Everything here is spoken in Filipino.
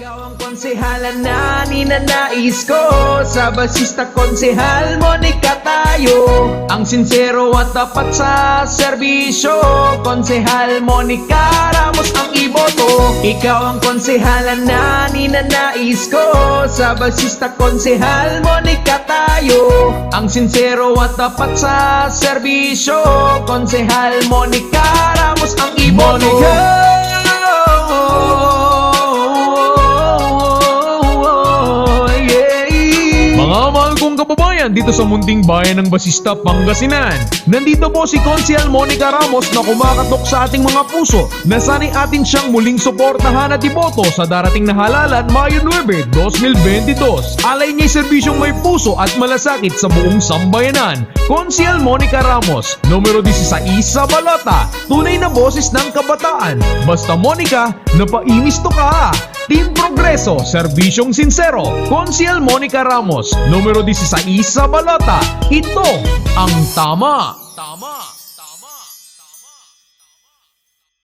Ikaw ang konsehala na ninanais ko. Sa basista konsehal Monica tayo. Ang sincero at tapat sa serbisyo, konsehal Monica Ramos ang iboto. Ikaw ang konsehala na ninanais ko. Sa basista konsehal Monica tayo. Ang sincero at tapat sa serbisyo, konsehal Monica Ramos ang iboto. Mga mahal kong kababayan dito sa munting bayan ng Basista, Pangasinan. Nandito po si Konsehal Monica Ramos na kumakatok sa ating mga puso na sana'y atin siyang muling suportahan at iboto sa darating na halalan Mayo 9, 2022. Alay niya'y serbisyong may puso at malasakit sa buong sambayanan. Konsehal Monica Ramos, numero 16 sa balota, tunay na boses ng kabataan. Basta Monica, napainis to ka! Team Progreso, serbisyong sincero. Konsehal Monica Ramos, numero 16 sa balota. Ito ang tama.